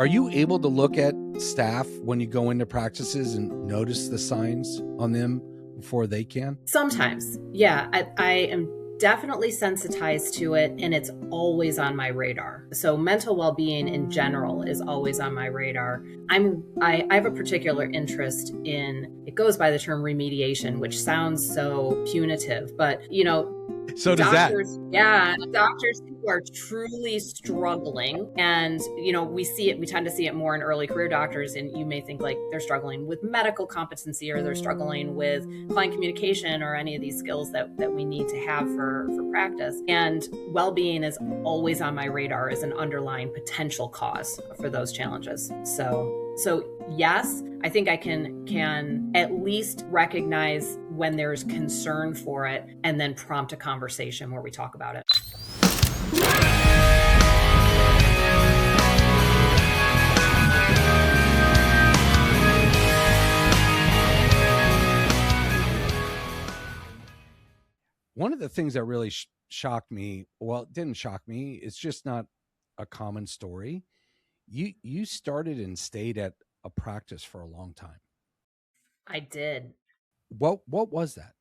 Are you able to look at staff when you go into practices and notice the signs on them before they can? Sometimes, yeah. I am definitely sensitized to it, and it's always on my radar. So mental well-being in general is always on my radar. I have a particular interest in, it goes by the term remediation, which sounds so punitive, but So does doctors, yeah, doctors who are truly struggling, and we tend to see it more in early career doctors, and you may think like they're struggling with medical competency, or they're struggling with client communication, or any of these skills that we need to have for practice. And well-being is always on my radar as an underlying potential cause for those challenges. So yes, I think I can at least recognize when there's concern for it, and then prompt a conversation where we talk about it. One of the things that really shocked me, well, it didn't shock me, it's just not a common story. You started and stayed at a practice for a long time. I did. What was that?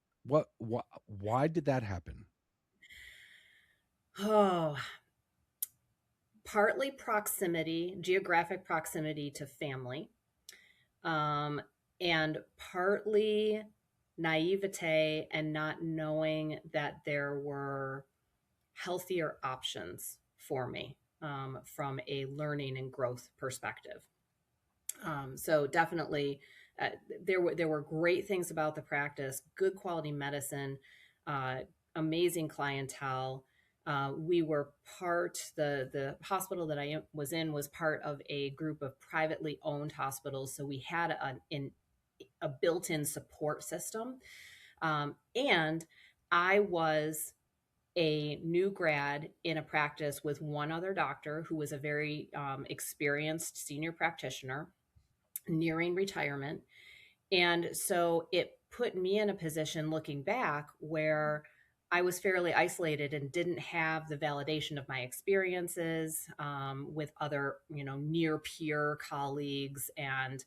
Why did that happen? Oh, partly proximity, geographic proximity to family, and partly naivete and not knowing that there were healthier options for me from a learning and growth perspective. So definitely, there were great things about the practice, good quality medicine, amazing clientele. We were the hospital that I was in was part of a group of privately owned hospitals. So we had a built-in support system. And I was a new grad in a practice with one other doctor who was a very experienced senior practitioner nearing retirement. And so it put me in a position, looking back, where I was fairly isolated and didn't have the validation of my experiences with other, near peer colleagues. And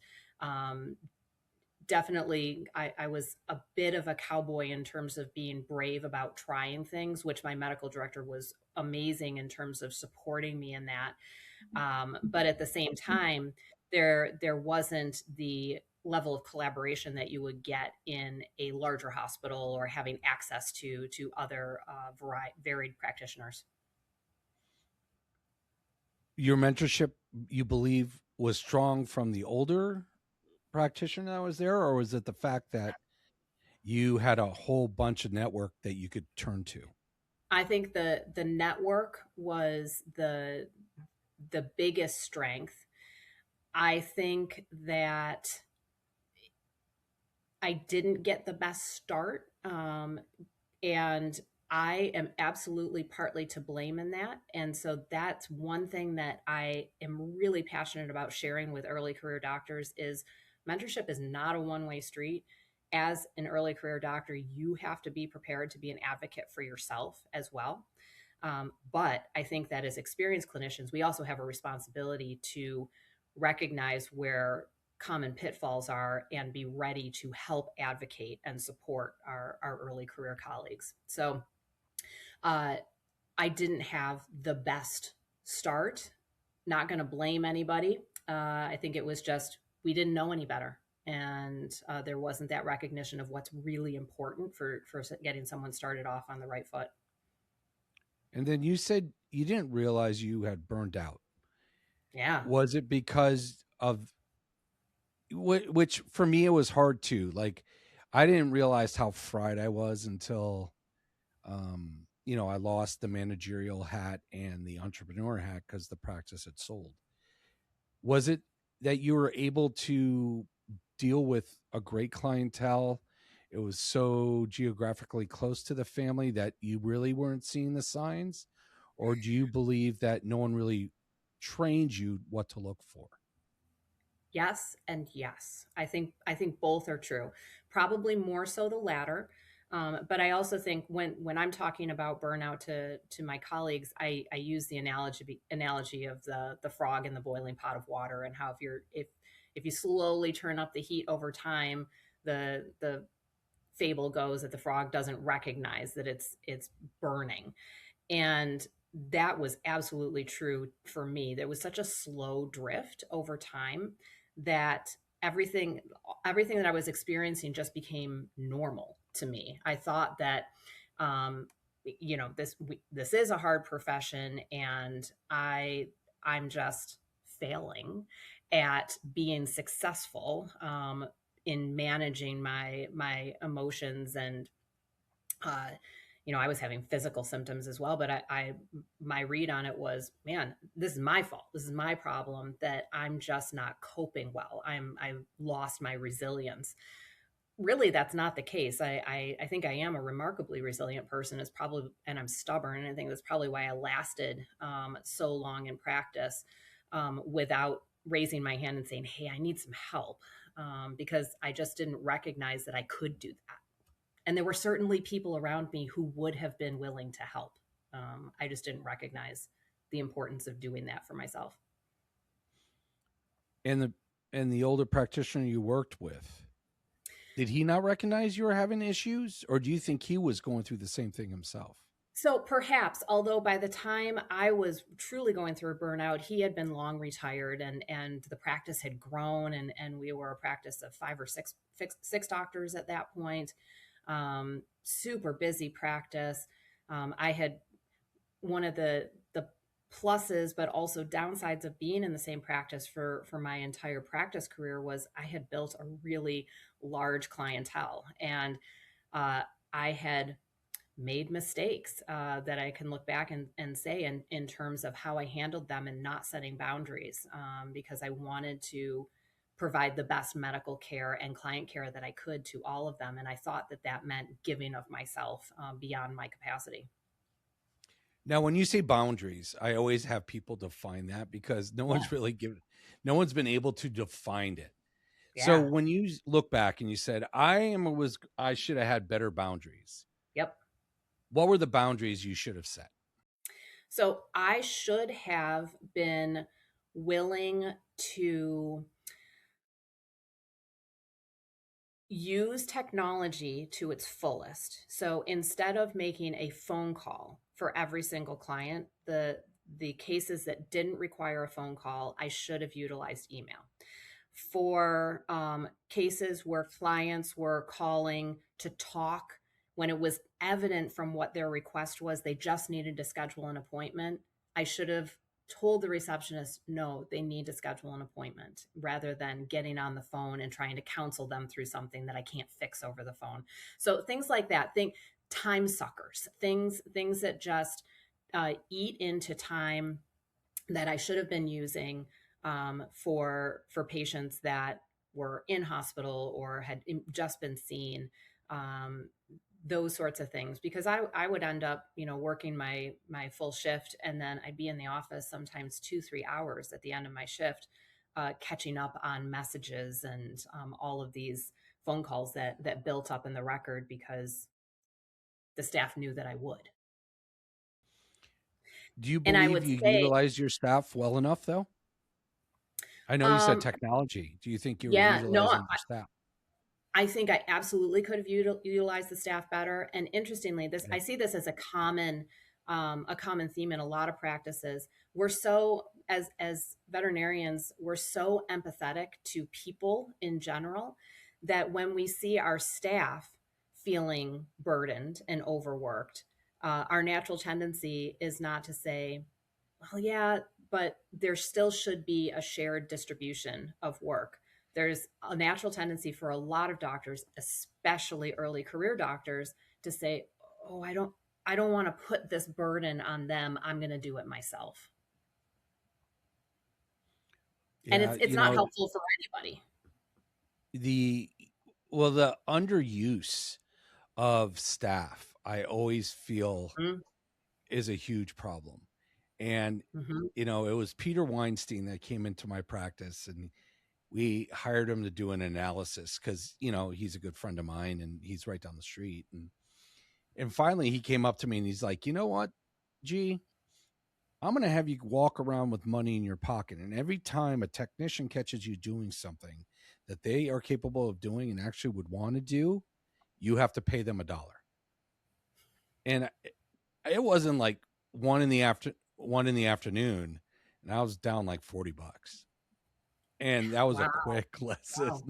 definitely, I was a bit of a cowboy in terms of being brave about trying things, which my medical director was amazing in terms of supporting me in that. But at the same time, there wasn't the level of collaboration that you would get in a larger hospital, or having access to other varied practitioners. Your mentorship, you believe, was strong from the older practitioner that was there, or was it the fact that you had a whole bunch of network that you could turn to? I think the network was the biggest strength. I think that I didn't get the best start, and I am absolutely partly to blame in that. And so that's one thing that I am really passionate about sharing with early career doctors is mentorship is not a one-way street. As an early career doctor, you have to be prepared to be an advocate for yourself as well. But I think that as experienced clinicians, we also have a responsibility to recognize where common pitfalls are and be ready to help advocate and support our early career colleagues. So I didn't have the best start. Not going to blame anybody. I think it was just we didn't know any better, and there wasn't that recognition of what's really important for getting someone started off on the right foot. And then you said you didn't realize you had burned out. Yeah. Was it because of which for me it was hard too. Like I didn't realize how fried I was until I lost the managerial hat and the entrepreneur hat because the practice had sold. Was it that you were able to deal with a great clientele? It was so geographically close to the family that you really weren't seeing the signs? Or do you believe that no one really trained you what to look for? Yes and yes. I think both are true. Probably more so the latter. But I also think when I'm talking about burnout to my colleagues, I use the analogy of the frog in the boiling pot of water, and how if you slowly turn up the heat over time, the fable goes that the frog doesn't recognize that it's burning. And that was absolutely true for me. There was such a slow drift over time that everything everything that I was experiencing just became normal to me. I thought that this is a hard profession, and I'm just failing at being successful in managing my emotions. And uh, I was having physical symptoms as well, but my read on it was, man, this is my fault. This is my problem, that I'm just not coping well. I've lost my resilience. Really, that's not the case. I think I am a remarkably resilient person. It's probably, and I'm stubborn. And I think that's probably why I lasted so long in practice without raising my hand and saying, hey, I need some help, because I just didn't recognize that I could do that. And there were certainly people around me who would have been willing to help. I just didn't recognize the importance of doing that for myself. And the older practitioner you worked with, did he not recognize you were having issues, or do you think he was going through the same thing himself? So perhaps, although by the time I was truly going through a burnout, he had been long retired, and the practice had grown, and we were a practice of five or six doctors at that point. Super busy practice. I had one of the pluses but also downsides of being in the same practice for my entire practice career was I had built a really large clientele, and I had made mistakes that I can look back and say in terms of how I handled them and not setting boundaries, because I wanted to provide the best medical care and client care that I could to all of them. And I thought that that meant giving of myself beyond my capacity. Now, when you say boundaries, I always have people define that because Yeah. no one's been able to define it. So Yeah. when you look back and you said, I should have had better boundaries. Yep. What were the boundaries you should have set? So I should have been willing to use technology to its fullest. So instead of making a phone call for every single client, the cases that didn't require a phone call, I should have utilized email. For cases where clients were calling to talk when it was evident from what their request was, they just needed to schedule an appointment, I should have told the receptionist, no, they need to schedule an appointment, rather than getting on the phone and trying to counsel them through something that I can't fix over the phone. So things like that, think time suckers, things that just eat into time that I should have been using for patients that were in hospital or had just been seen. Um, those sorts of things, because I would end up working my full shift, and then I'd be in the office sometimes 2-3 hours at the end of my shift, catching up on messages and all of these phone calls that built up in the record because the staff knew that I would. Do you And I believe would you say, utilized your staff well enough, though? I know you said um, technology. Do you think you were yeah, no, utilizing your staff? I think I absolutely could have utilized the staff better. And interestingly, this Yeah. I see this as a common theme in a lot of practices. We're so, as veterinarians, we're so empathetic to people in general, that when we see our staff feeling burdened and overworked, our natural tendency is not to say, well, yeah, but there still should be a shared distribution of work. There's a natural tendency for a lot of doctors, especially early career doctors, to say, "Oh, I don't want to put this burden on them. I'm going to do it myself." And Yeah, it's not helpful for anybody. the the underuse of staff, I always feel is a huge problem. And Mm-hmm. it was Peter Weinstein that came into my practice, and we hired him to do an analysis because he's a good friend of mine and he's right down the street. And And finally, he came up to me and he's like, you know what, G, I'm going to have you walk around with money in your pocket. And every time a technician catches you doing something that they are capable of doing and actually would want to do, you have to pay them $1. And it wasn't like 1 in the afternoon, and I was down like $40. And that was a Wow. quick lesson. Wow.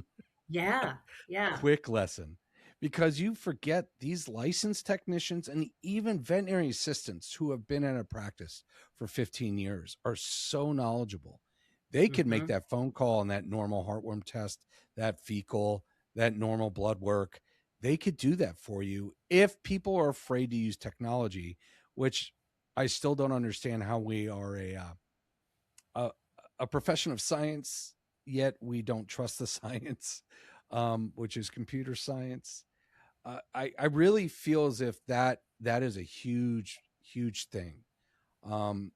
Yeah. Yeah. Quick lesson, because you forget these licensed technicians and even veterinary assistants who have been in a practice for 15 years are so knowledgeable. They could make Hmm. that phone call and that normal heartworm test, that fecal, that normal blood work. They could do that for you if people are afraid to use technology, which I still don't understand how we are a, a profession of science, yet we don't trust the science, which is computer science. I really feel as if that is a huge thing. Um,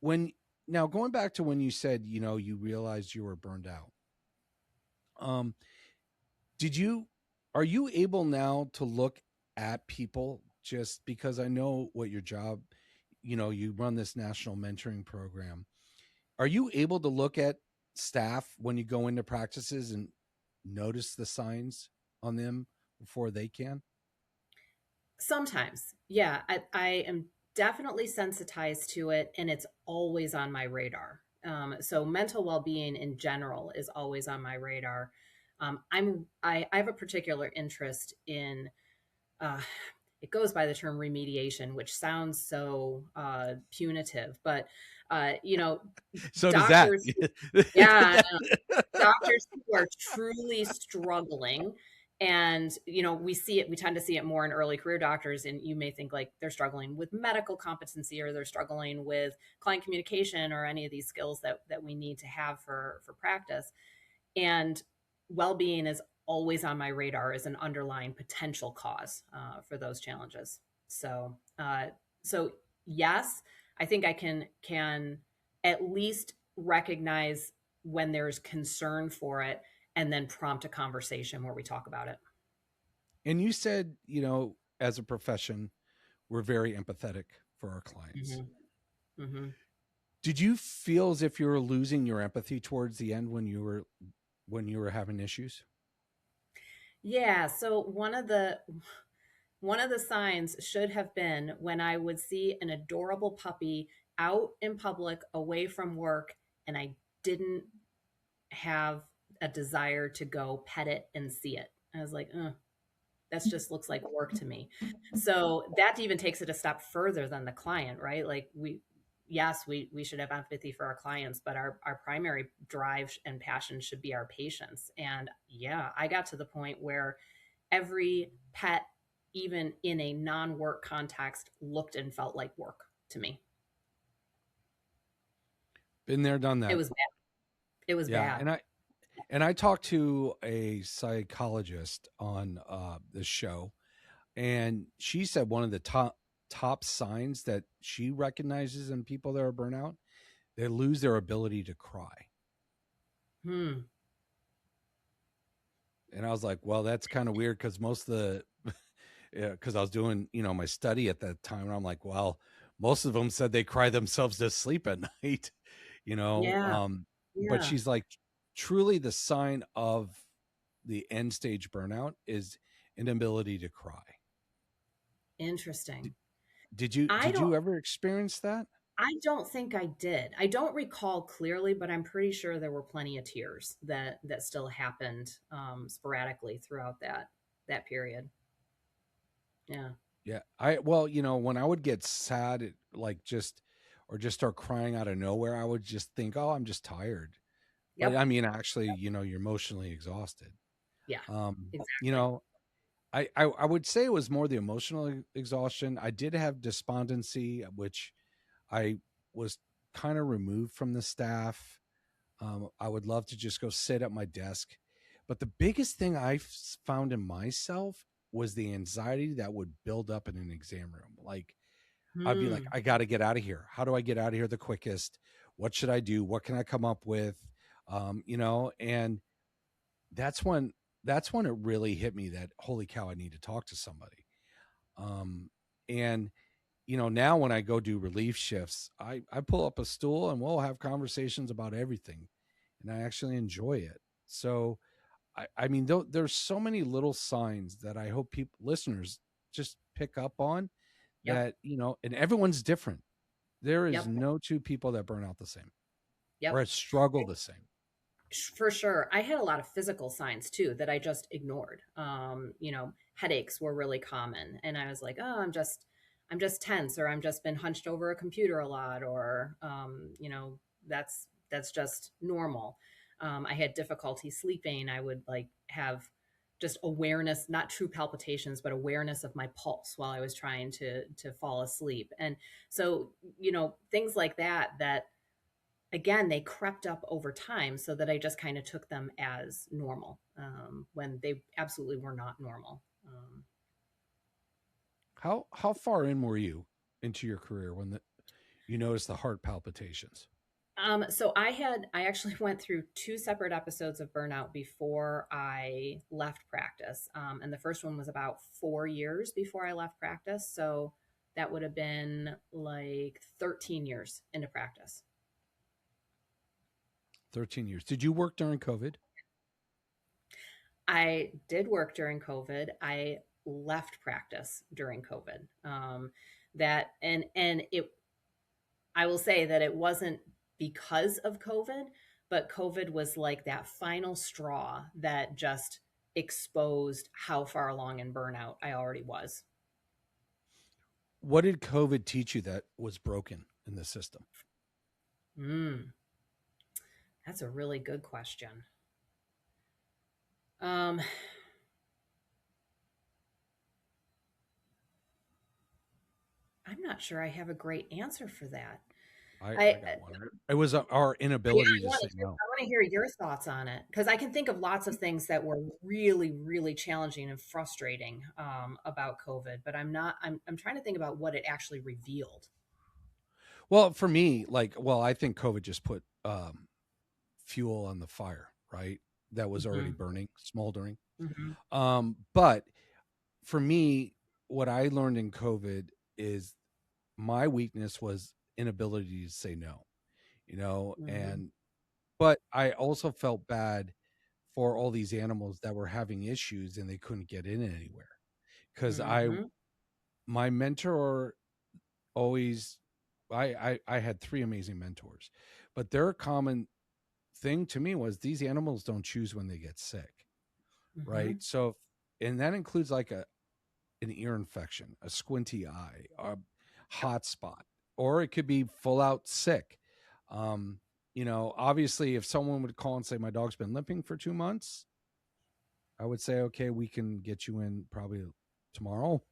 when Now, going back to when you said, you realized you were burned out. Um, did you Are you able now to look at people, just because I know what your job, you run this national mentoring program. Are you able to look at staff when you go into practices and notice the signs on them before they can? Sometimes, yeah, I am definitely sensitized to it, and it's always on my radar. So mental well-being in general is always on my radar. I have a particular interest in, uh, it goes by the term remediation, which sounds so punitive, but you know, So does that. doctors, yeah, doctors who are truly struggling, and we see it, we tend to see it more in early career doctors, and you may think like they're struggling with medical competency, or they're struggling with client communication, or any of these skills that we need to have for practice. And well-being is always on my radar as an underlying potential cause for those challenges. So yes, I think I can at least recognize when there's concern for it, and then prompt a conversation where we talk about it. And you said, as a profession, we're very empathetic for our clients. Hmm. Hmm. Did you feel as if you were losing your empathy towards the end when you were having issues? Yeah. So one of the signs should have been when I would see an adorable puppy out in public away from work, and I didn't have a desire to go pet it and see it. I was like, that just looks like work to me. So that even takes it a step further than the client, right? Like yes, we should have empathy for our clients, but our primary drive and passion should be our patients. And yeah, I got to the point where every pet, even in a non-work context, looked and felt like work to me. Been there, done It that. was bad. It was Yeah, bad. and I talked to a psychologist on this show, and she said one of the top signs that she recognizes in people that are burnout, they lose their ability to cry. Hmm. And I was like, well, that's kind of weird, because most of the because I was doing, my study at that time, and I'm like, well, most of them said they cry themselves to sleep at night, you know. Yeah. But Yeah. she's like, truly, the sign of the end stage burnout is inability to cry. Interesting. Did, did you I did don't you ever experience that? I don't think I did. I don't recall clearly, but I'm pretty sure there were plenty of tears that still happened sporadically throughout that period. Yeah. Yeah, when I would get sad, or just start crying out of nowhere, I would just think, oh, I'm just tired. But I Yep. mean, actually, you're emotionally exhausted. Yeah. Um, you Exactly. know, I would say it was more the emotional exhaustion. I did have despondency, which I was kind of removed from the staff. I would love to just go sit at my desk. But the biggest thing found in myself was the anxiety that would build up in an exam room. Like, I'd be like, Hmm. I got to get out of here. How do I get out of here the quickest? What should I do? What can I come up with? And that's when that's when it really hit me that, holy cow, I need to talk to somebody. And now when I go do relief shifts, I pull up a stool and we'll have conversations about everything, and I actually enjoy it. So I mean, there's so many little signs that I hope people, listeners, just pick up on, Yep. that, and everyone's different. There is Yep. no two people that burn out the same or Yep. struggle the same. For sure. I had a lot of physical signs too that I just ignored. Headaches were really common, and I was like, "Oh, I'm just tense, or I'm just been hunched over a computer a lot, or that's just normal." I had difficulty sleeping. I would like have just awareness, not true palpitations, but awareness of my pulse while I was trying to fall asleep. And so, things like that again, they crept up over time, so that I just kind of took them as normal, when they absolutely were not normal. How far in were you into your career when you noticed the heart palpitations? So I actually went through two separate episodes of burnout before I left practice. And the first one was about 4 years before I left practice. So that would have been like 13 years into practice. 13 years. Did you work during COVID? I did work during COVID. I left practice during COVID. That and it I will say that it wasn't because of COVID, but COVID was like that final straw that just exposed how far along in burnout I already was. What did COVID teach you that was broken in the system? Mm, that's a really good question. Um, I'm not sure I have a great answer for that. I I got one. It was our Yeah, inability to say no. I want to hear your thoughts on it, because I can think of lots of things that were really, really challenging and frustrating about COVID, but I'm trying to think about what it actually revealed. Well, for me, I think COVID just put fuel on the fire, right? That was already Hmm. burning, smoldering. Hmm. But for me, what I learned in COVID is my weakness was inability to say no, Hmm. and but I also felt bad for all these animals that were having issues and they couldn't get in anywhere, because Hmm. my mentor always, I had three amazing mentors, but their common thing to me was these animals don't choose when they get sick, right? Hmm. So, and that includes like an ear infection, a squinty eye, a Yep. hot spot, or it could be full out sick. Obviously, if someone would call and say my dog's been limping for 2 months, I would say, okay, we can get you in probably tomorrow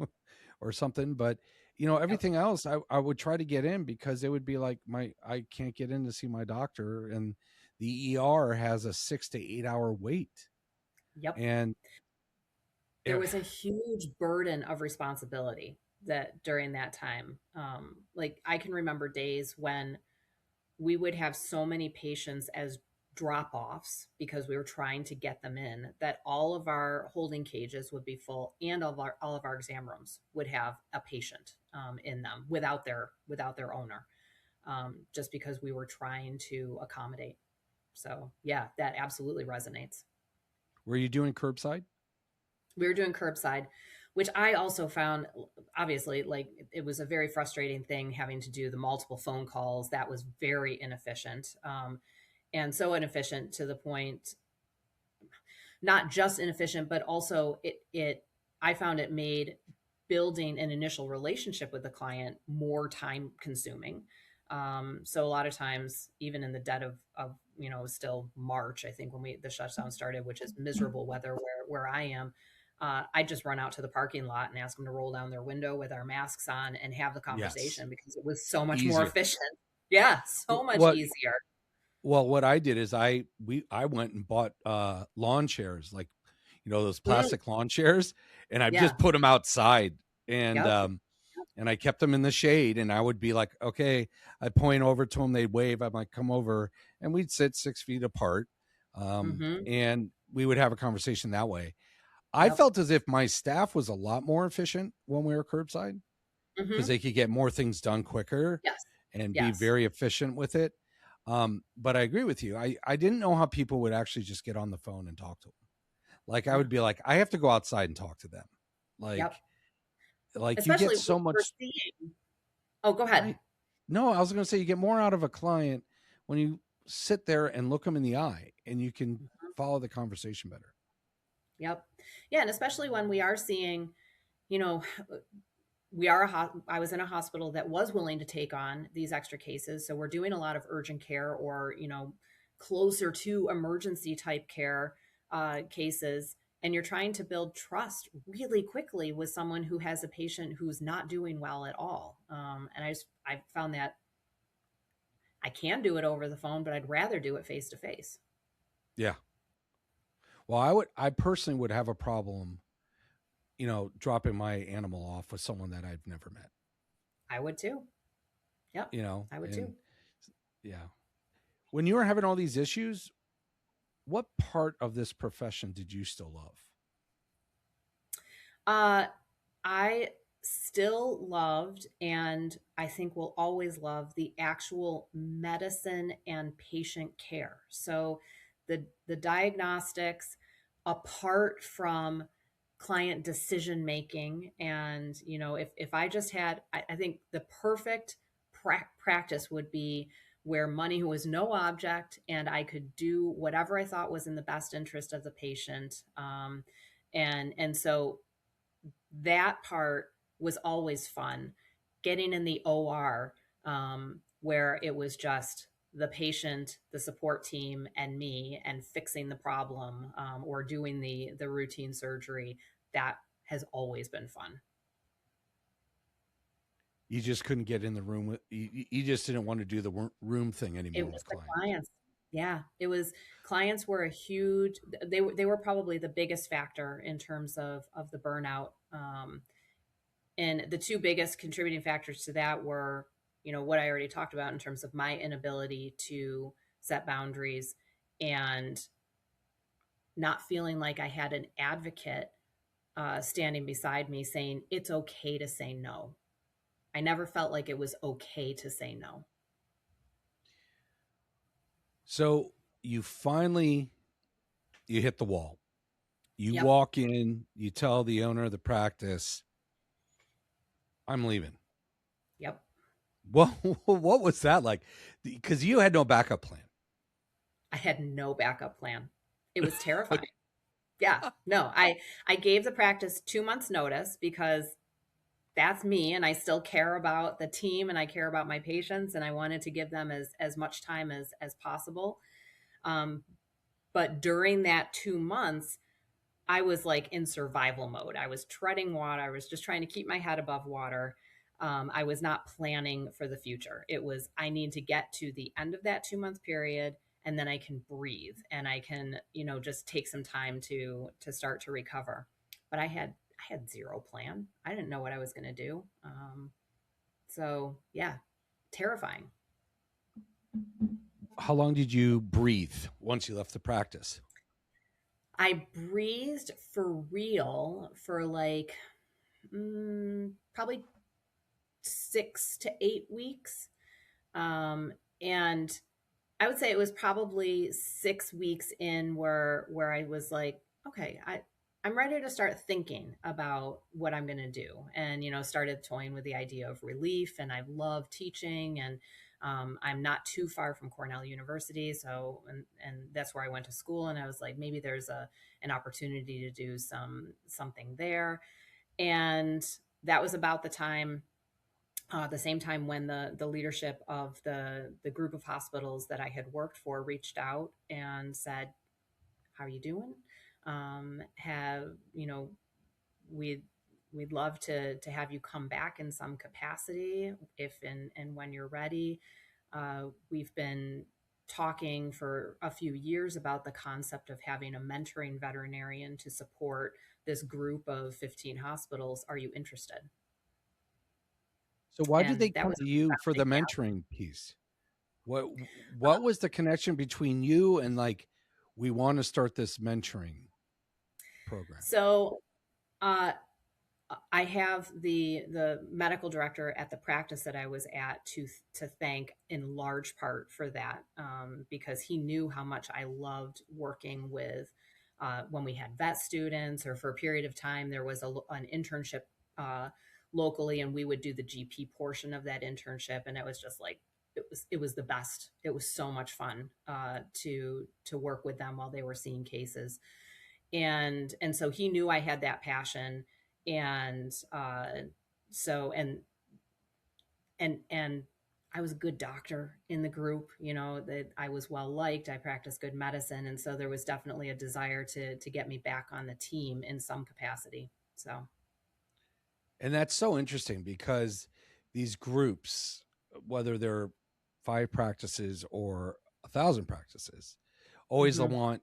or something. But Yep. everything else, I would try to get in, because it would be like I can't get in to see my doctor, and the ER has a 6 to 8 hour wait, Yep. and There eh, was a huge burden of responsibility that during that time. Like I can remember days when we would have so many patients as drop offs because we were trying to get them in, that all of our holding cages would be full, and all of our exam rooms would have a patient in them without their owner, just because we were trying to accommodate. So yeah, that absolutely resonates. were you doing curbside? We were doing curbside, which I also found, obviously, like it was a very frustrating thing having to do the multiple phone calls. That was very inefficient, and so inefficient to the point, not just inefficient, but also it I found it made building an initial relationship with the client more time consuming. So a lot of times, even in the dead of still March, I think, when we the shutdown started, which is miserable weather where I am, I just run out to the parking lot and ask them to roll down their window with our masks on and have the Yes, conversation, because it was so much more easier. efficient. Yeah, so much What easier. Well, what I did is I went and bought lawn chairs, like those Mm, plastic lawn chairs, and I yeah. just put them outside, and Yep. I kept them in the shade, and I would be like, okay, I'd point over to them, they'd wave, I'm like, come over, and we'd sit 6 feet apart, Hmm. and we would have a conversation that way. I Yep. felt as if my staff was a lot more efficient when we were curbside because Hmm. they could get more things done quicker Yes. and be Yes. very efficient with it. But I agree with you. I didn't know how people would actually just get on the phone and talk to them. Like I Yeah. would be like, I have to go outside and talk to them. Yep. Like you get Especially so we're much, seeing. Oh, go ahead. right? No, I was going to say you get more out of a client when you sit there and look them in the eye and you can Mhm. follow the conversation better. Yep. Yeah, and especially when we are seeing, you know, I was in a hospital that was willing to take on these extra cases, so we're doing a lot of urgent care or, closer to emergency type care cases, and you're trying to build trust really quickly with someone who has a patient who's not doing well at all. And I found that I can do it over the phone, but I'd rather do it face to face. Yeah. Well, I personally would have a problem, dropping my animal off with someone that I've never met, I would too. Yep, I would and too. yeah. When you were having all these issues, what part of this profession did you still love? Uh, I still loved, and I think will always love, the actual medicine and patient care. So the diagnostics, apart from client decision making, and if I just had, I think the perfect practice would be where money was no object and I could do whatever I thought was in the best interest of the patient. And so that part was always fun. Getting in the OR, where it was just the patient, the support team, and me, and fixing the problem, or doing the routine surgery, that has always been fun. You just couldn't get in the room with you just didn't want to do the room thing It anymore was with the clients. clients. Yeah, it was clients were a huge. They were probably the biggest factor in terms of the burnout. And the two biggest contributing factors to that were, what I already talked about in terms of my inability to set boundaries and not feeling like I had an advocate standing beside me saying it's okay to say no. I never felt like it was okay to say no. So you hit the wall. You Yep. walk in, you tell the owner of the practice, I'm leaving. Yep. Well, what was that like? Because you had no backup plan. I had no backup plan. It was terrifying. Yeah. No, I gave the practice 2 months notice because that's me, and I still care about the team and I care about my patients, and I wanted to give them as much time as possible. Um, but during that 2 months, I was like in survival mode. I was treading water. I was just trying to keep my head above water. I was not planning for the future. It was, I need to get to the end of that 2 month period, and then I can breathe and I can, just take some time to start to recover. But I had zero plan. I didn't know what I was going to do. So yeah, terrifying. How long did you breathe once you left the practice? I breathed for real for like probably 6 to 8 weeks. And I would say it was probably 6 weeks in where I was like, okay, I'm ready to start thinking about what I'm going to do, and started toying with the idea of relief. And I love teaching, and I'm not too far from Cornell University, so and that's where I went to school. And I was like, maybe there's an opportunity to do something there. And that was about the same time when the leadership of the group of hospitals that I had worked for reached out and said, "How are you doing? Have we'd we'd love to have you come back in some capacity if and when you're ready." We've been talking for a few years about the concept of having a mentoring veterinarian to support this group of 15 hospitals. Are you interested? So why did And they that come was to you for the founding. mentoring piece? What what was the connection between you and like we want to start this mentoring program? So, uh, I have the medical director at the practice that I was at to thank in large part for that, because he knew how much I loved working with when we had vet students, or for a period of time there was an internship uh, locally, and we would do the GP portion of that internship, and it was just like it was the best. It was so much fun to work with them while they were seeing cases, and so he knew I had that passion, and so and I was a good doctor in the group, that I was well liked, I practiced good medicine, and so there was definitely a desire to get me back on the team in some capacity. So And that's so interesting because these groups, whether they're 5 practices or 1,000 practices, always mhm. want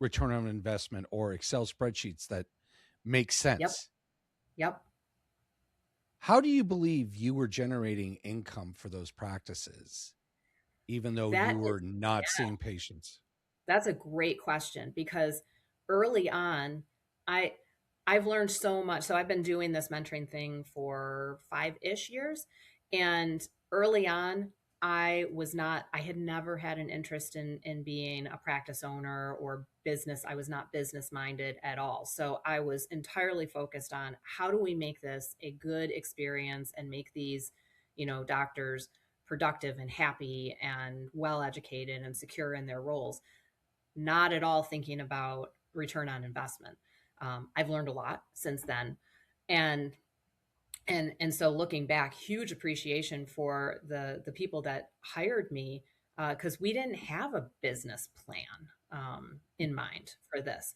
return on investment or Excel spreadsheets that make Yep, sense. yep. How do you believe you were generating income for those practices, even though That you is were not seeing patients? That's a great question, because early on, I I've learned so much. So I've been doing this mentoring thing for 5-ish years, and early on, I had never had an interest in being a practice owner or business. I was not business minded at all. So I was entirely focused on how do we make this a good experience and make these, doctors productive and happy and well educated and secure in their roles, not at all thinking about return on investment. I've learned a lot since then, and so looking back, huge appreciation for the people that hired me, because we didn't have a business plan in mind for this,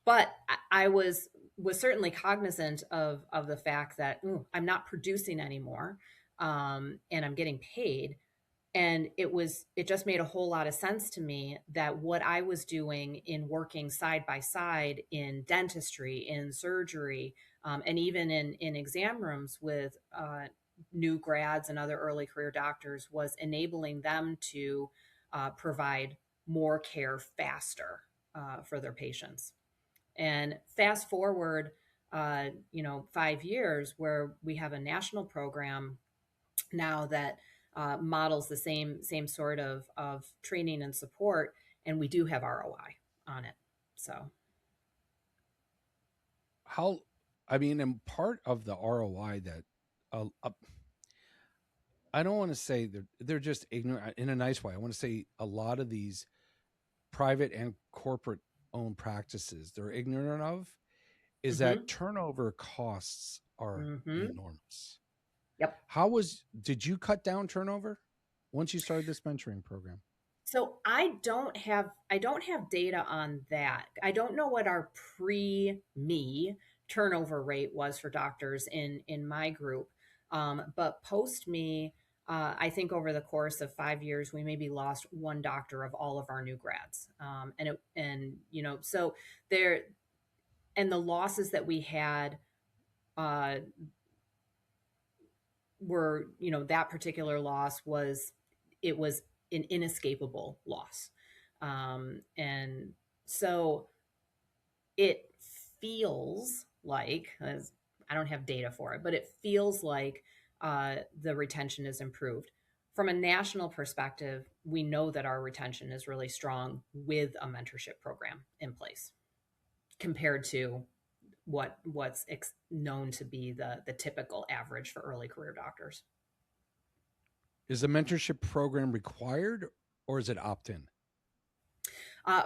but I was certainly cognizant of the fact that, I'm not producing anymore, and I'm getting paid, and it just made a whole lot of sense to me that what I was doing in working side by side in dentistry, in surgery, and even in exam rooms with new grads and other early career doctors was enabling them to provide more care faster for their patients. And fast forward 5 years, where we have a national program now that models the same sort of training and support, and we do have ROI on it. So How, I mean, and part of the ROI that, I don't want to say they're just ignorant in a nice way. I want to say a lot of these private and corporate owned practices they're ignorant of is that mm-hmm, turnover costs are mm-hmm, enormous. yep. Did you cut down turnover once you started this mentoring program? So I don't have data on that. I don't know what our pre me turnover rate was for doctors in my group, but post me. I think over the course of 5 years, we maybe lost one doctor of all of our new grads, so there, and the losses that we had uh, were, that particular loss was an inescapable loss, and so it feels like, as I don't have data for it, but it feels like the retention is improved. From a national perspective, we know that our retention is really strong with a mentorship program in place compared to what's known to be the typical average for early career doctors. Is the mentorship program required or is it opt in?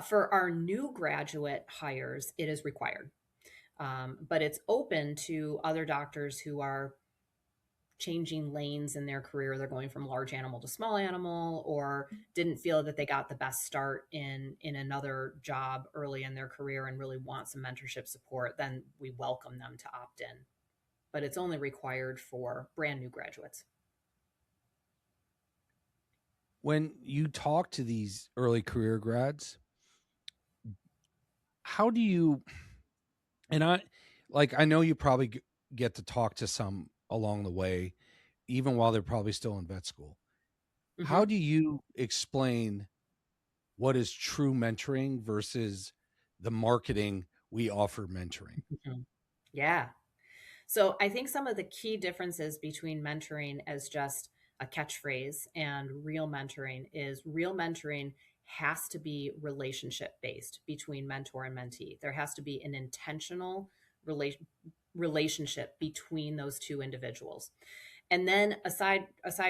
For our new graduate hires, it is required, but it's open to other doctors who are changing lanes in their career. They're going from large animal to small animal, or didn't feel that they got the best start in another job early in their career and really want some mentorship support. Then we welcome them to opt in, but it's only required for brand new graduates. When you talk to these early career grads, how do you, and I know you probably get to talk to some along the way, even while they're probably still in vet school. How Hmm. do you explain what is true mentoring versus the marketing? we offer mentoring. Mhm. Yeah. So I think some of the key differences between mentoring as just a catchphrase and real mentoring is real mentoring has to be relationship based between mentor and mentee. There has to be an intentional relationship between those two individuals. And then aside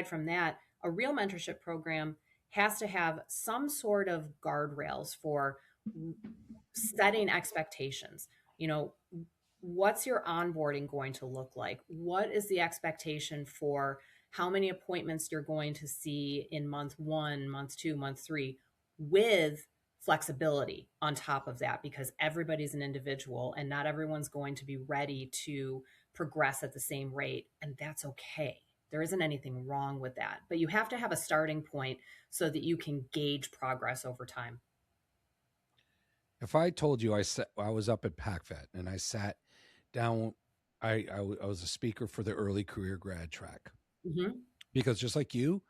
from that, a real mentorship program has to have some sort of guardrails for setting expectations. You know, what's your onboarding going to look like? What is the expectation for how many appointments you're going to see in month 1, month 2, month 3, with flexibility on top of that, because everybody's an individual and not everyone's going to be ready to progress at the same rate, and that's okay. There isn't anything wrong with that, but you have to have a starting point so that you can gauge progress over time. If I told you I was up at PacVet and I sat down, I was a speaker for the early career grad track, Hmm. because just like you,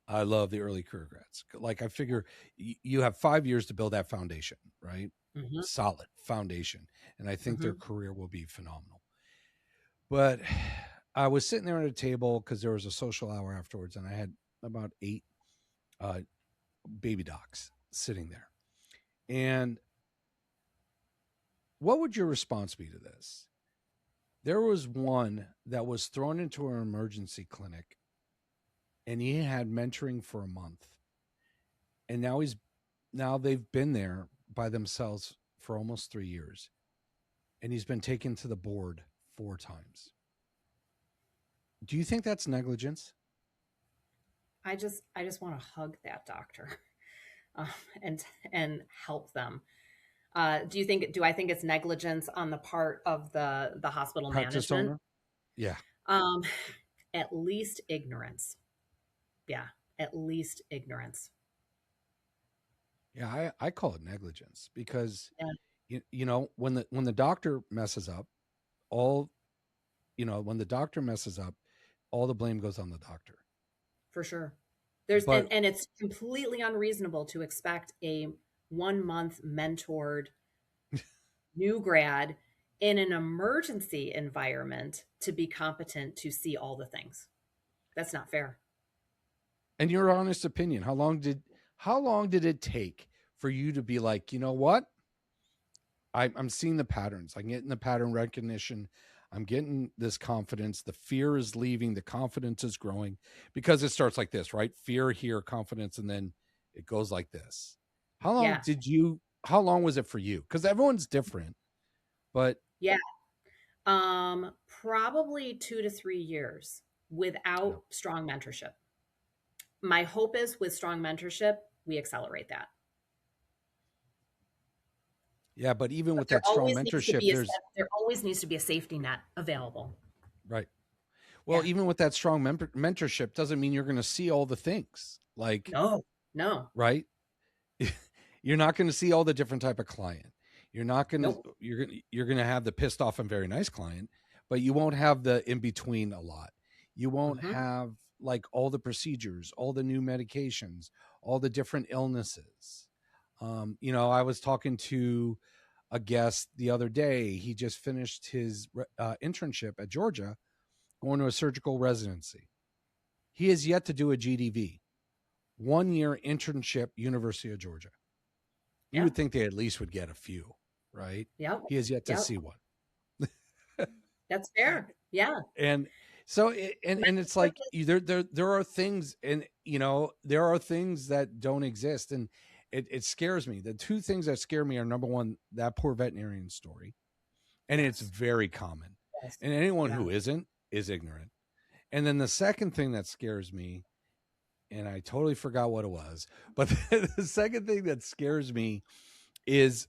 I love the early career grads. Like I figure you have 5 years to build that foundation, right? Hmm. Solid foundation. And I think their Hmm. career will be phenomenal. But I was sitting there at a table because there was a social hour afterwards, and I had about 8 uh, baby docs sitting there. And what would your response be to this? There was one that was thrown into an emergency clinic, and he had mentoring for a month. And now they've been there by themselves for almost 3 years. And he's been taken to the board 4 times. Do you think that's negligence? I just want to hug that doctor, um, and help them. Do I think it's negligence on the part of the hospital Practice management? owner? Yeah. Um, at least ignorance. Yeah, at least ignorance. Yeah, I call it negligence because Yeah, when the doctor messes up, all when the doctor messes up, all the blame goes on the doctor. for sure. There's But and it's completely unreasonable to expect a 1 month mentored new grad in an emergency environment to be competent to see all the things. That's not fair. and your honest opinion, how long did it take for you to be like, you know what? I'm seeing the patterns. I'm getting the pattern recognition. I'm getting this confidence. The fear is leaving. The confidence is growing, because it starts like this, right? Fear here, confidence, and then it goes like this. Yeah. How long was it for you? Because everyone's different, but Yeah. Probably 2 to 3 years yeah. without strong mentorship. My hope is with strong mentorship, we accelerate that. Yeah, but even But with that strong mentorship, there's there always needs to be a safety net available. right. Well, Yeah. even with that strong mentorship doesn't mean you're going to see all the things. Like, No. No. right? You're not going to see all the different type of client. Nope. You're going to have the pissed off and very nice client, but you won't have the in between a lot. You won't Mhm. have like all the procedures, all the new medications, all the different illnesses. I was talking to a guest the other day. He just finished his internship at Georgia, going to a surgical residency. He has yet to do a GDV, 1 year internship, University of Georgia. You Yeah. would think they at least would get a few, right? Yep. He has yet to Yep. see one. That's fair. Yeah. And so and it's Mentorship like there are things, and there are things that don't exist, and it scares me. The two things that scare me are, number one, that poor veterinarian story, and it's Yes. very common, Yes. and anyone Yeah. who isn't is ignorant. And then the second thing that scares me, and I totally forgot what it was, but the second thing that scares me is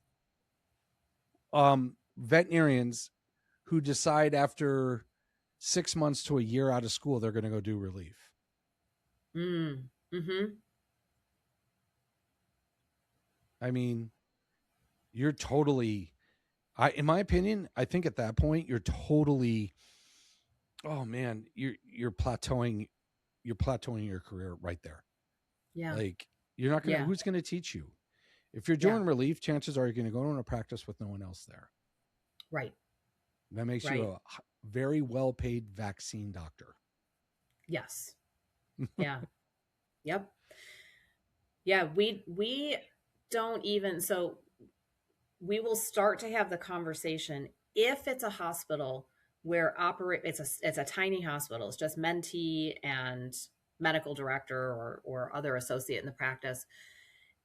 veterinarians who decide after 6 months to a year out of school they're going to go do relief. Mm. Mhm. I mean, you're totally, in my opinion, I think at that point you're totally, oh man, you're plateauing your career right there. Yeah. Like, you're not gonna Yeah. who's gonna teach you? If you're Yeah. doing relief, chances are you're gonna go into a practice with no one else there. Right. That makes you Right. a very well paid vaccine doctor. Yes. Yeah. Yep. Yeah. We don't even, so we will start to have the conversation if it's a hospital where operate it's a tiny hospital. It's just mentee and medical director or other associate in the practice.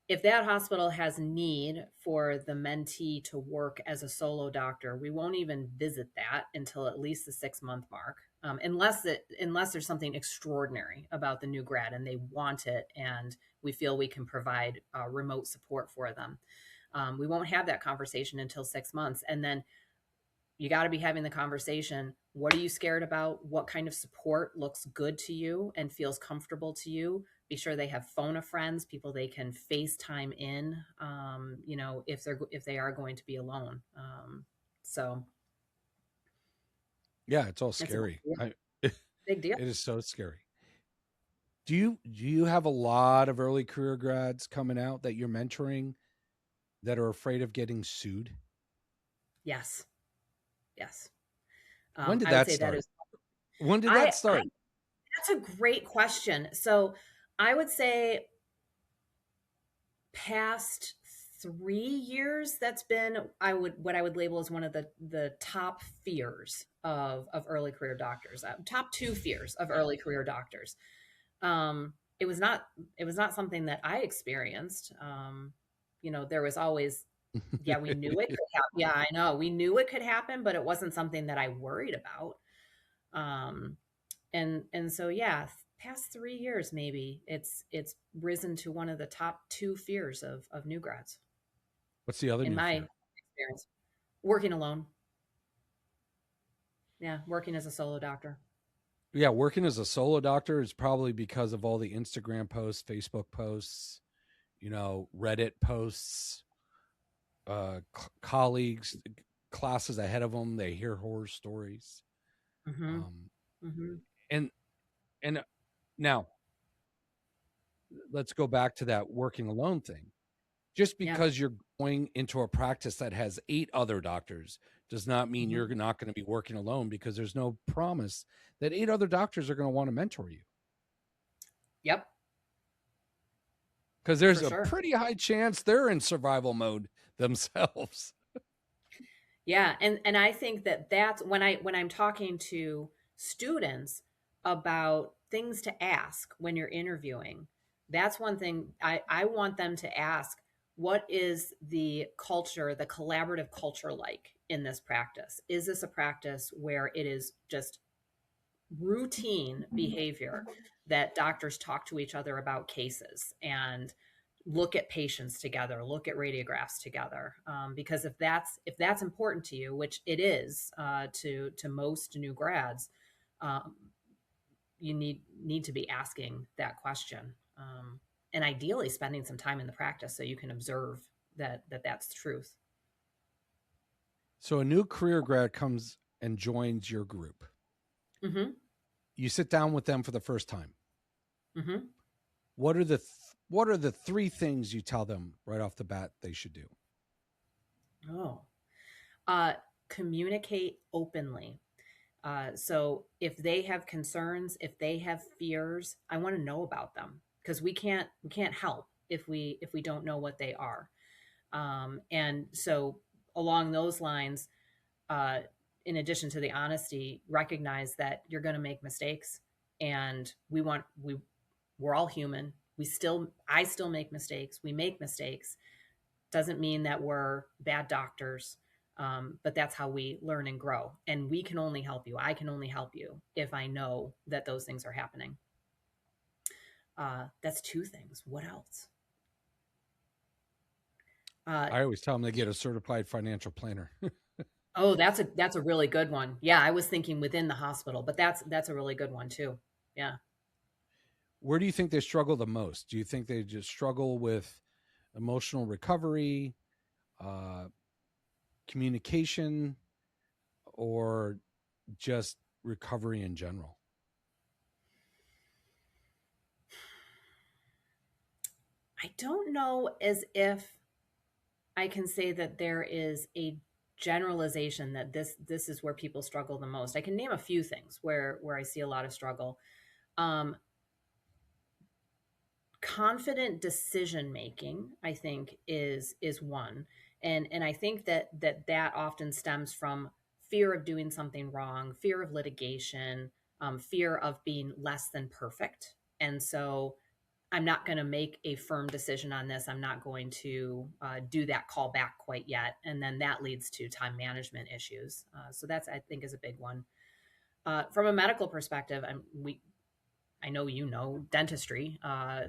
If that hospital has need for the mentee to work as a solo doctor, we won't even visit that until at least the 6 month mark, unless there's something extraordinary about the new grad and they want it, and we feel we can provide remote support for them. We won't have that conversation until 6 months, and then you got to be having the conversation. What are you scared about? What kind of support looks good to you and feels comfortable to you? Be sure they have phone a friends, people they can FaceTime in, if they are going to be alone. So Yeah, it's all it's a scary. It big deal. is so scary. Do you have a lot of early career grads coming out that you're mentoring that are afraid of getting sued? Yes, yes. When did I would that say that start? is. When did that I start? That's a great question. So I would say past 3 years, that's been what I would label as one of the top fears of early career doctors. Top two fears of early career doctors. It was not something that I experienced. There was always, yeah, we knew it could happen. Yeah, I know, we knew it could happen, but it wasn't something that I worried about. Um, and so yeah, past 3 years maybe it's risen to one of the top two fears of new grads What's the other in new my fear? experience. Working alone. Yeah, working as a solo doctor. Yeah, working as a solo doctor is probably because of all the Instagram posts, Facebook posts, Reddit posts, colleagues, classes ahead of them. They hear horror stories. Mm-hmm. Um, Mm-hmm. and and now let's go back to that working alone thing. Just Yeah. because you're going into a practice that has 8 other doctors does not mean Mm-hmm. you're not going to be working alone, because there's no promise that 8 other doctors are going to want to mentor you. Yep. Because there's For a sure. pretty high chance they're in survival mode themselves. Yeah, and I think that's when I'm talking to students about things to ask when you're interviewing. That's one thing I want them to ask: what is the culture, the collaborative culture like in this practice? Is this a practice where it is just routine behavior that doctors talk to each other about cases and look at patients together, look at radiographs together? Because if that's important to you, which it is, to most new grads, um, you need to be asking that question, and ideally spending some time in the practice so you can observe that's the truth. So a new career grad comes and joins your group. Mm-hmm. You sit down with them for the first time. Mm-hmm. What are the 3 things you tell them right off the bat they should do? Oh, uh, communicate openly. So if they have concerns, if they have fears, I want to know about them, because we can't help if we don't know what they are. And so along those lines, uh, in addition to the honesty, recognize that you're going to make mistakes, and we're all human. I still make mistakes. We make mistakes. Doesn't mean that we're bad doctors, but that's how we learn and grow. And we can only help you. I can only help you if I know that those things are happening. That's two things. What else? Uh, I always tell them they get a certified financial planner. oh, that's a really good one. Yeah, I was thinking within the hospital, but that's a really good one too. Yeah. Where do you think they struggle the most? Do you think they just struggle with emotional recovery, uh, communication, or just recovery in general? I don't know as if I can say that there is a generalization that this is where people struggle the most. I can name a few things where I see a lot of struggle. Um, Confident decision making, I think, is one, and I think that often stems from fear of doing something wrong, fear of litigation, fear of being less than perfect, and so I'm not going to make a firm decision on this. I'm not going to do that call back quite yet. And then that leads to time management issues. So that's, I think, is a big one. From a medical perspective, I know dentistry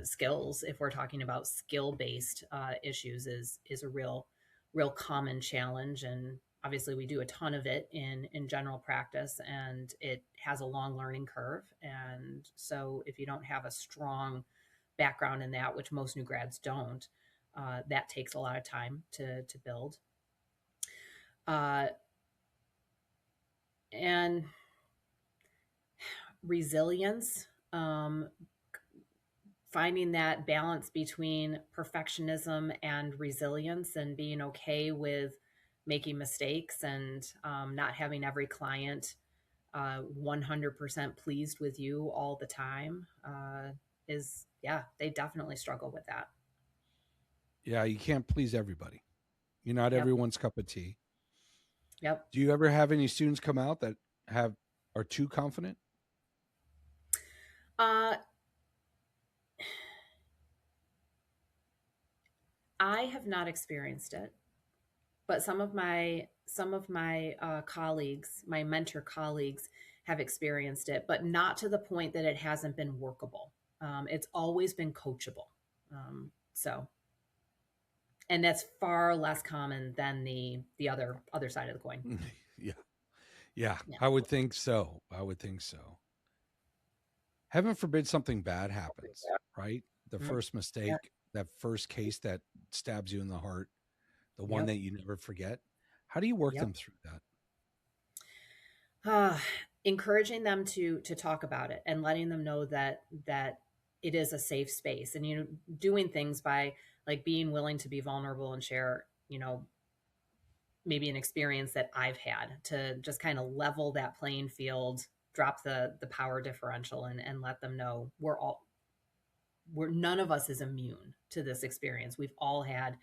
skills. If we're talking about skill based issues, is a real common challenge, and obviously we do a ton of it in general practice, and it has a long learning curve. And so if you don't have a strong background in that, which most new grads don't, that takes a lot of time to build. Uh, and resilience, finding that balance between perfectionism and resilience, and being okay with making mistakes, and not having every client 100% pleased with you all the time, is, yeah, they definitely struggle with that. Yeah, you can't please everybody. You're not Yep. everyone's cup of tea. Yep. Do you ever have any students come out that have are too confident? Uh, I have not experienced it, but some of my colleagues, my mentor colleagues, have experienced it, but not to the point that it hasn't been workable. It's always been coachable. So, and that's far less common than the other side of the coin. Yeah. Yeah, Yeah. I would think so. I would think so. Heaven forbid something bad happens, right? The Mhm. first mistake, that first case that stabs you in the heart, the one Yep. that you never forget. How do you work Yep. them through that? uh, Encouraging them to talk about it, and letting them know that it is a safe space, and doing things by, like, being willing to be vulnerable and share, maybe an experience that I've had, to just kind of level that playing field, drop the power differential, and let them know we're none of us is immune to this experience. We've all had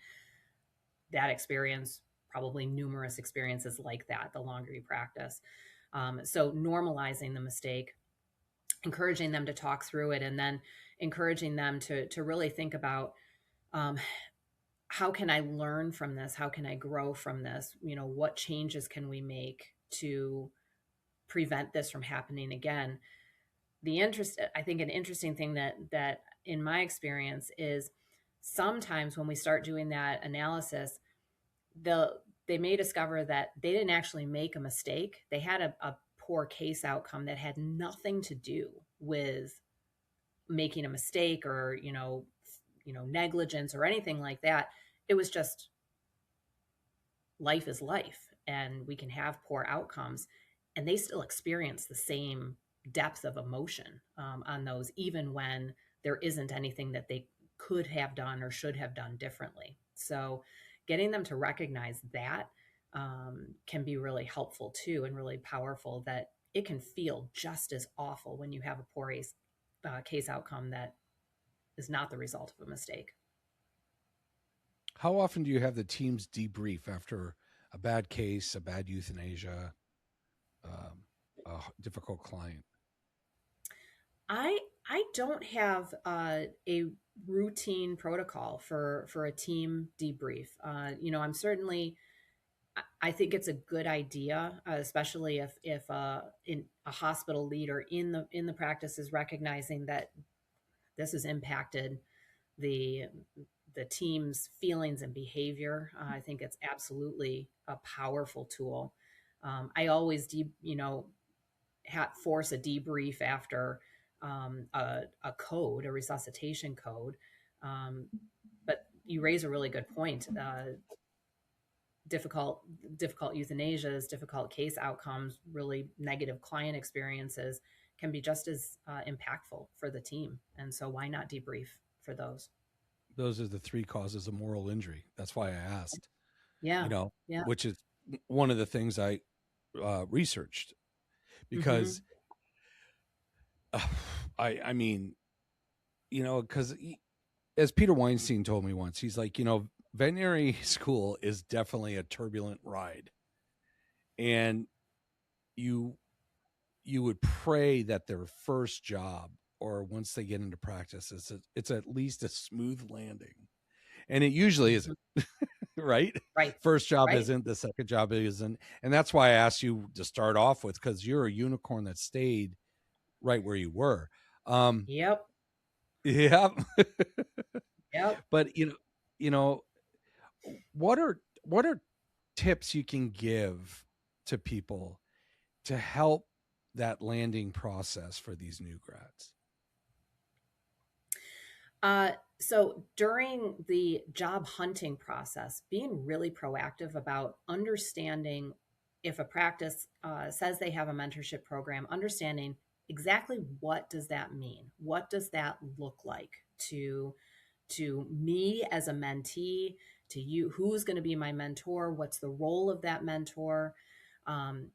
that experience, probably numerous experiences like that, the longer you practice. So normalizing the mistake, encouraging them to talk through it, and then encouraging them to really think about, um, how can I learn from this? How can I grow from this? What changes can we make to prevent this from happening again? I think an interesting thing that in my experience is, sometimes when we start doing that analysis, the they may discover that they didn't actually make a mistake. They had a poor case outcome that had nothing to do with making a mistake, or negligence or anything like that. It was just, life is life, and we can have poor outcomes, and they still experience the same depth of emotion on those, even when there isn't anything that they could have done or should have done differently. So getting them to recognize that can be really helpful too, and really powerful, that it can feel just as awful when you have a poor case outcome that is not the result of a mistake. How often do you have the teams debrief after a bad case, a bad euthanasia, a difficult client? I I don't have a routine protocol for a team debrief. I'm certainly, I think it's a good idea, especially if in a hospital leader in the practice is recognizing that this has impacted the the team's feelings and behavior. I think it's absolutely a powerful tool. I always force a debrief after a code, a resuscitation code. Um, but you raise a really good point. Difficult, difficult euthanasias, difficult case outcomes, really negative client experiences can be just as impactful for the team. And so, why not debrief for those? Those are the three causes of moral injury. That's why I asked, you Yeah, know, yeah, which is one of the things I researched Mm-hmm. because uh, I mean, because as Peter Weinstein told me once, he's like, veterinary school is definitely a turbulent ride, and you you would pray that their first job or once they get into practice it's at least a smooth landing, and it usually Mm-hmm. isn't. Right? Right. First job Right. isn't, the second job isn't, and that's why I asked you to start off with, because you're a unicorn that stayed right where you were. um Yep. yeah. Yep. But you know what are tips you can give to people to help that landing process for these new grads? Uh, so during the job hunting process, being really proactive about understanding if a practice says they have a mentorship program, understanding exactly what does that mean? What does that look like to me as a mentee, to you, who's going to be my mentor, what's the role of that mentor.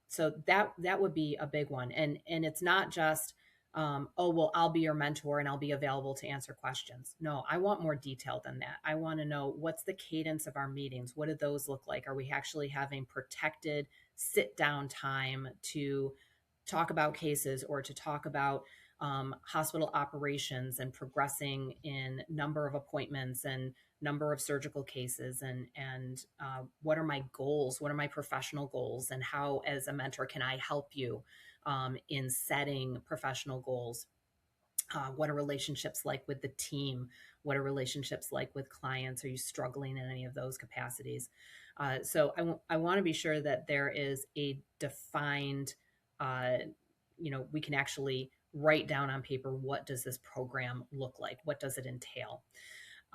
So that would be a big one, and it's not just oh well, I'll be your mentor and I'll be available to answer questions. No, I want more detail than that. I want to know what's the cadence of our meetings. What do those look like? Are we actually having protected sit down time to talk about cases or to talk about hospital operations and progressing in number of appointments and number of surgical cases, and what are my goals, what are my professional goals, and how as a mentor can I help you in setting professional goals. What are relationships like with the team? What are relationships like with clients? Are you struggling in any of those capacities? So I want to be sure that there is a defined, uh, we can actually write down on paper, what does this program look like? What does it entail?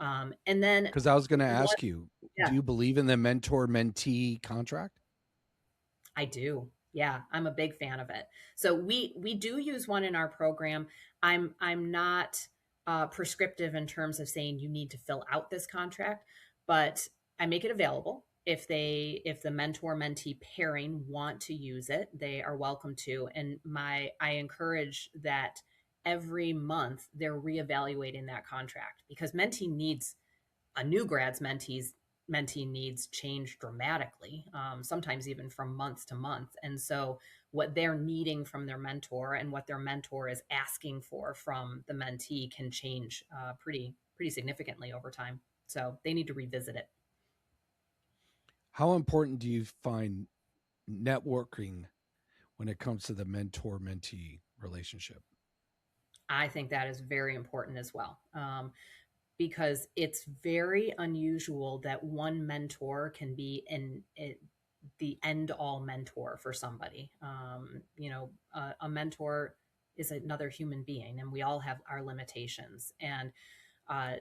And then Because I was going to what, ask you, do yeah, you believe in the mentor mentee contract? I do. Yeah, I'm a big fan of it. So we do use one in our program. I'm not prescriptive in terms of saying you need to fill out this contract, but I make it available. If the mentor mentee pairing want to use it, they are welcome to. And I encourage that every month they're reevaluating that contract, because mentee needs a new grad's mentee needs change dramatically, sometimes even from month to month. And so, what they're needing from their mentor and what their mentor is asking for from the mentee can change pretty significantly over time. So they need to revisit it. How important do you find networking when it comes to the mentor mentee relationship? I think that is very important as well. Because it's very unusual that one mentor can be the end all mentor for somebody. A mentor is another human being, and we all have our limitations. And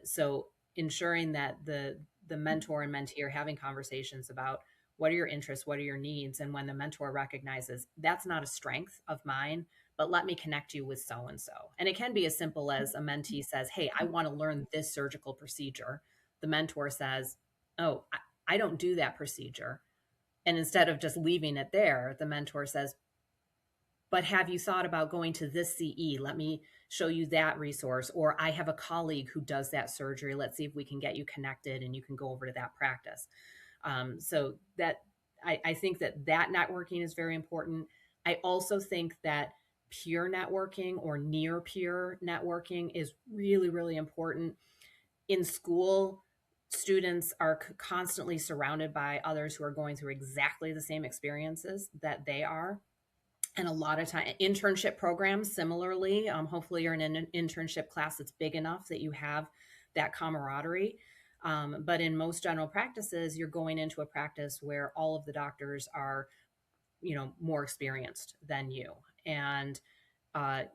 so ensuring that the mentor and mentee are having conversations about what are your interests, what are your needs, and when the mentor recognizes that's not a strength of mine, but let me connect you with so and so. And it can be as simple as a mentee says, "Hey, I want to learn this surgical procedure." The mentor says, "Oh, I don't do that procedure." And instead of just leaving it there, the mentor says, but have you thought about going to this CE? Let me show you that resource. Or I have a colleague who does that surgery. Let's see if we can get you connected and you can go over to that practice. So that I think that networking is very important. I also think that peer networking or near peer networking is really, really important. In school, students are constantly surrounded by others who are going through exactly the same experiences that they are, and a lot of time internship programs similarly. Hopefully you're in an internship class that's big enough that you have that camaraderie. But in most general practices, you're going into a practice where all of the doctors are more experienced than you, and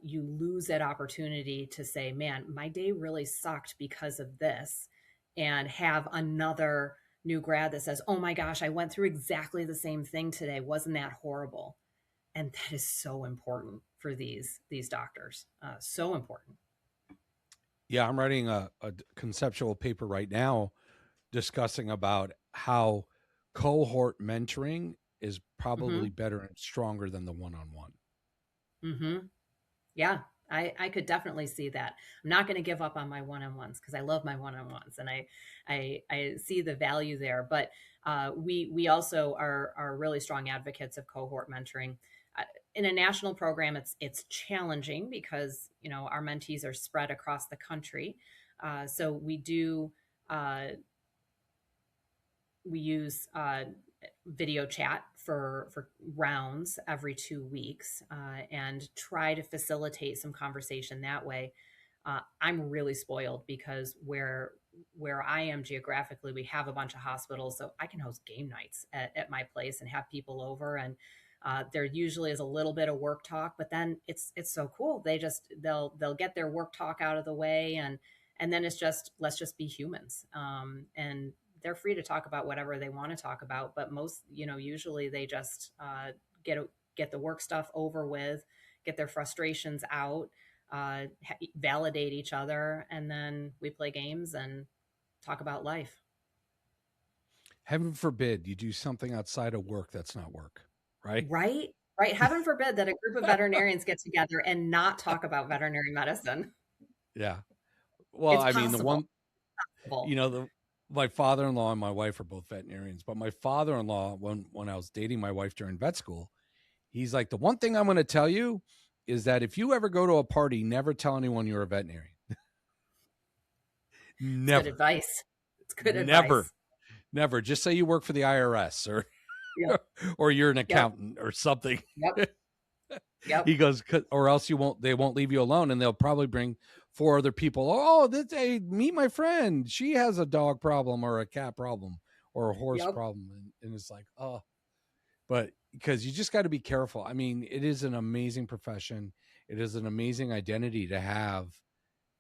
you lose that opportunity to say, man, my day really sucked because of this, and have another new grad that says, oh my gosh, I went through exactly the same thing today, wasn't that horrible? And that is so important for these doctors, so important. Yeah, I'm writing a conceptual paper right now discussing about how cohort mentoring is Mm-hmm. probably better and stronger than the one-on-one. Mm-hmm. Yeah, I could definitely see that. I'm not going to give up on my one-on-ones because I love my one-on-ones, and I see the value there. But we also are really strong advocates of cohort mentoring. Uh, in a national program, it's challenging because our mentees are spread across the country. So uh, we use video chat for rounds every 2 weeks, and try to facilitate some conversation that way. I'm really spoiled because where I am geographically, we have a bunch of hospitals, so I can host game nights at my place and have people over. And there usually is a little bit of work talk, but then it's so cool. They'll get their work talk out of the way, and then it's just, let's just be humans. And they're free to talk about whatever they want to talk about, but usually they just get get the work stuff over with, get their frustrations out, validate each other, and then we play games and talk about life. Heaven forbid you do something outside of work that's not work, right? Right? Right. Heaven forbid that a group of veterinarians get together and not talk about veterinary medicine. Yeah. Well, It's I mean, the possible. one, the my father-in-law and my wife are both veterinarians, but my father-in-law, when I was dating my wife during vet school, he's like, the one thing I'm going to tell you is that if you ever go to a party, never tell anyone you're a veterinarian. It's good Never, advice. It's good never, advice. never. Just say you work for the IRS or Yep. or you're an Yep. accountant or something. Yep. Yep. He goes, or else they won't leave you alone, and they'll probably bring four other people. Oh, hey, meet my friend. She has a dog problem or a cat problem or a horse Yep. problem, and it's like, oh, but because you just got to be careful. I mean, it is an amazing profession. It is an amazing identity to have,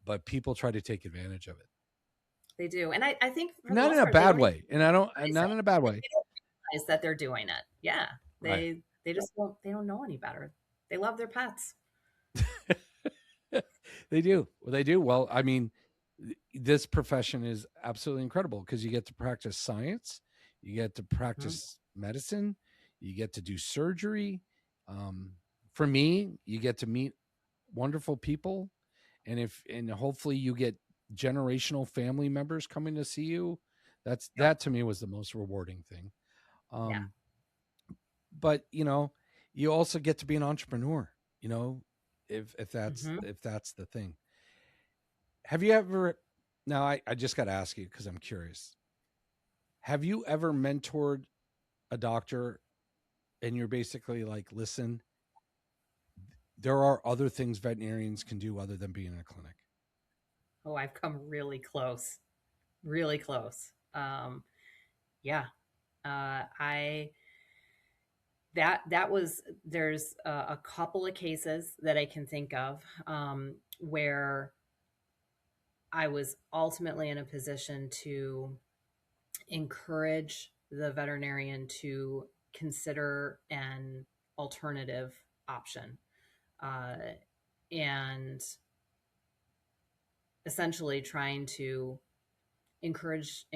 but people try to take advantage of it. They do. And I think for the Not in most a part, they bad don't even way, and I don't, realize not in a bad it. way, They don't realize that they're doing it. Yeah. right? They just don't know any better. They love their pets. They do. Well, they do. Well, I mean, this profession is absolutely incredible because you get to practice science, you get to Mhm. practice medicine, you get to do surgery. Um, for me, you get to meet wonderful people, and hopefully you get generational family members coming to see you. Yep. That to me was the most rewarding thing. Yeah. Um, but you also get to be an entrepreneur. You know, Hmm. if that's the thing. Have you ever? Now, I just got to ask you because I'm curious. Have you ever mentored a doctor and you're basically like, listen, there are other things veterinarians can do other than being in a clinic? Oh, I've come really close. Really close. Yeah. I that was there's a couple of cases that I can think of, where I was ultimately in a position to encourage the veterinarian to consider an alternative option, uh, and essentially trying to encourage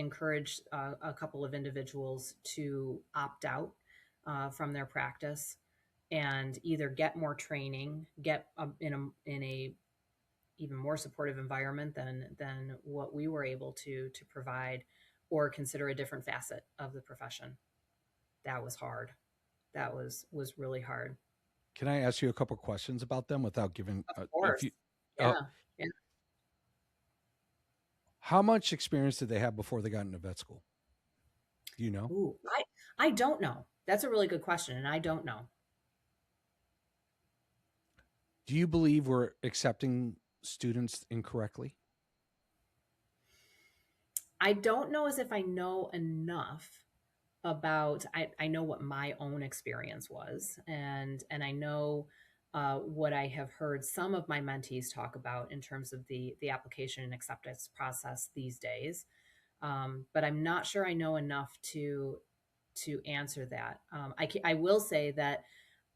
a couple of individuals to opt out from their practice and either get more training, get in a even more supportive environment than what we were able to provide, or consider a different facet of the profession. That was hard. That was really hard. Can I ask you a couple questions about them without giving? Of If course. you, uh, Yeah. Yeah. how much experience did they have before they got into vet school? Do you know? Ooh, I don't know. That's a really good question, and I don't know. Do you believe we're accepting students incorrectly? I don't know as if I know enough about. I know what my own experience was, and I know what I have heard some of my mentees talk about in terms of the application and acceptance process these days. But I'm not sure I know enough to answer that. I will say that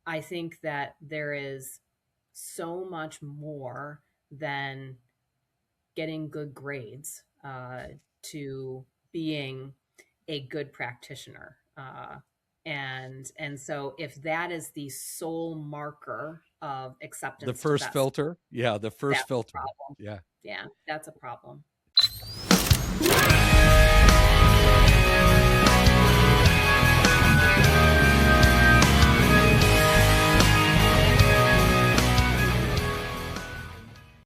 I think that there is so much more than getting good grades to being a good practitioner. And so if that is the sole marker of The acceptance to first vet school, filter. Yeah, the first that's a filter. problem. Yeah. Yeah, that's a problem.